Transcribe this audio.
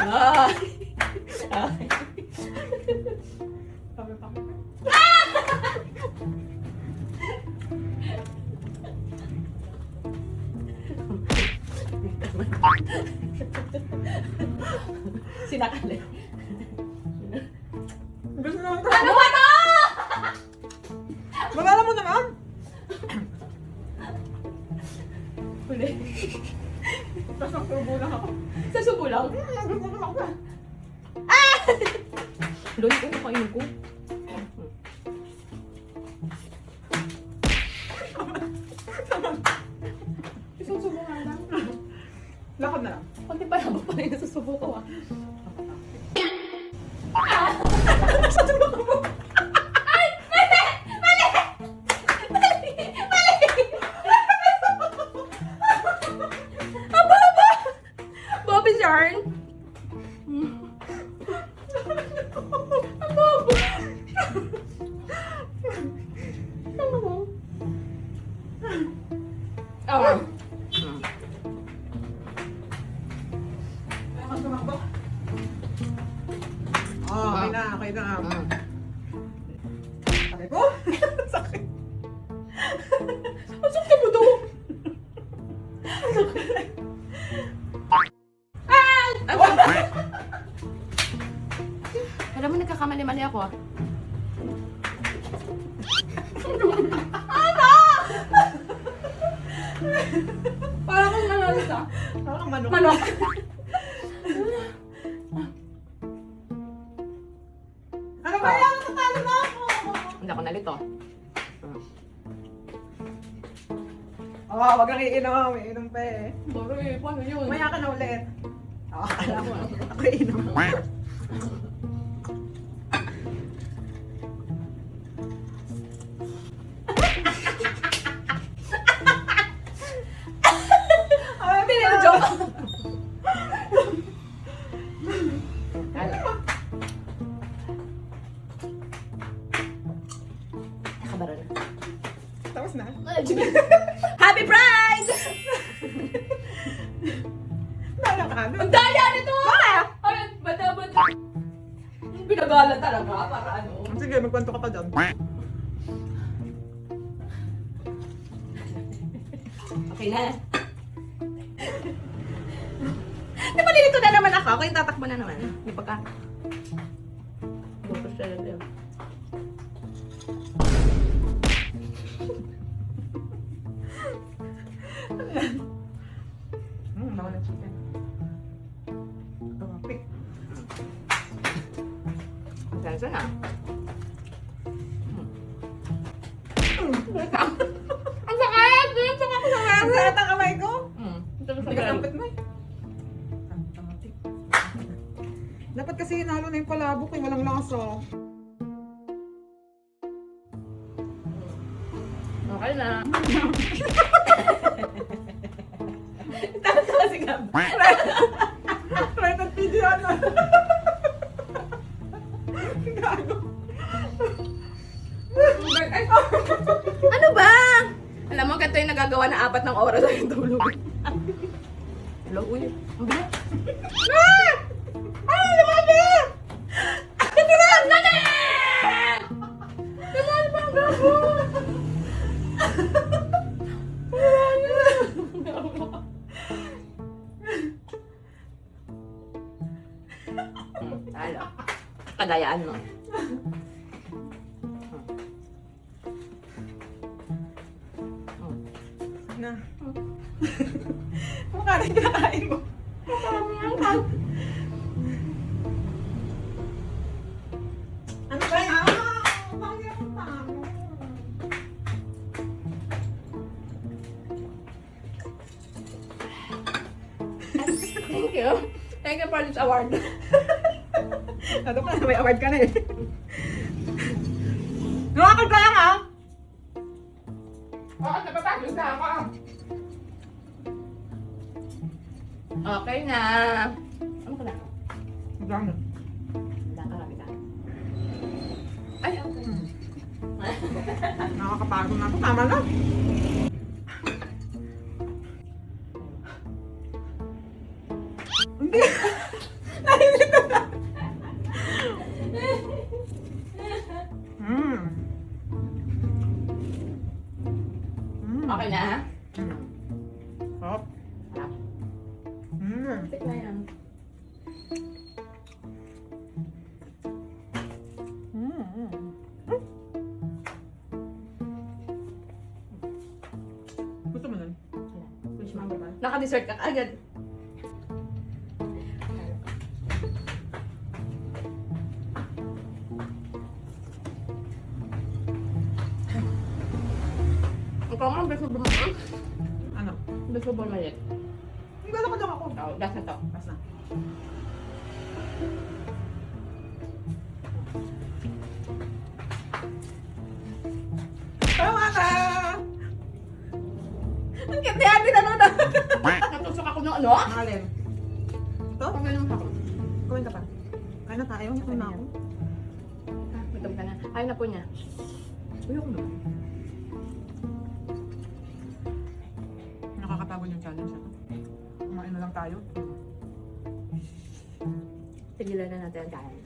Ay! Ay! Sabi pa. Sinakali. Gusto naman ito. Ano ba ito? Magala mo naman. Huli. Tapos nagtubo lang ako. Sa subo lang. Gusto naman ako. Lolo ko, nakainin ko. Isang subo nga lang. Lakad na lang. Kunti pa lang pa rin sa subo ko ah. Sa subo ko mo. Ay! Mali! Mali! Mali! Mali! Aba! Aba! Bobby Jarn! Aba! Aba! Ano mo? Awa. Ay, tumakbo. Oh, okay na, okay na. Sakit ko? Sakit. Ang sakit mo doon! Ay! Alam mo, nagkakamali-mali ako ah. Ano? Parang kung nalalis ah. Parang manok. Manok. Ano ba yan? Natalo na ako. Hindi ako nalito. Oh, wag lang iinom. Iinom pa eh. Sorry, paano yun? Maya ka na ulit. Oh, alam mo. Ako iinom. Hindi na joke. Nakabara na. Tapos na. Happy Pride! Nalakad. Ang daya nito! Ay, bata-bata. Pinagala talaga para ano. Sige, magkwento ka pa dyan. Okay na. Di ba nilito na naman ako? Ako yung tatakbo na naman. Di ba ka? Bukas siya lang yun. Nawala chicken. Tumapik. Ang sensa na. Ang sakit! Ang sakit ako sa Ang sakit ang kamay ko. Hindi Hindi ka sampit mo eh. Tumapik. Dapat kasi hinalo na yung palabok eh. Walang lasa. Okay na. Tapos ka kasi nga. Rated video yan. Gago. Ano ba? Alam mo, ganito yung nagagawa na 4 ng oras sa yung tulog. Hello, uy. Ang bigat. Ah! Ah! Lumali! Ito na! Lumali! Lumali pa ang gago! Talo. Kadayaan mo. Na. Mukha na yung kinakain mo. Ano ba yan? Bakit ako tao? Thank you. Thank you for this award. Ano pa na may award ka na eh. Nakakal ka lang ha? Oo, napapagod na ako. Okay na. Ano ka na? Magano? Nakarami ka. Ay, okay. Nakakapagod na ako. Tama na. Hindi. Mm. Mm. Okay na? Mm. Sarap. Sarap. Mm. Tik na yan. Mm. Gusto mo nun? Wish mo ba? Naka-dessert ka agad. Ikaw nga, beso ba mo? Ano? Beso ba maliit? Hindi ko lang ako. Oo, gas na to. Pas na. Tama ka! Ang cute yan, tinanong na. Natusok ako ng ano? Mahalin. Ito? Pagano'n ako. Kumain ka pa. Kain na tayo. Kumain na ako. Gutom ka na. Ayaw na po niya. Ayoko naman. Nakakapagod yung challenge na to. Kumain na lang tayo. Tigilan na natin ang kain.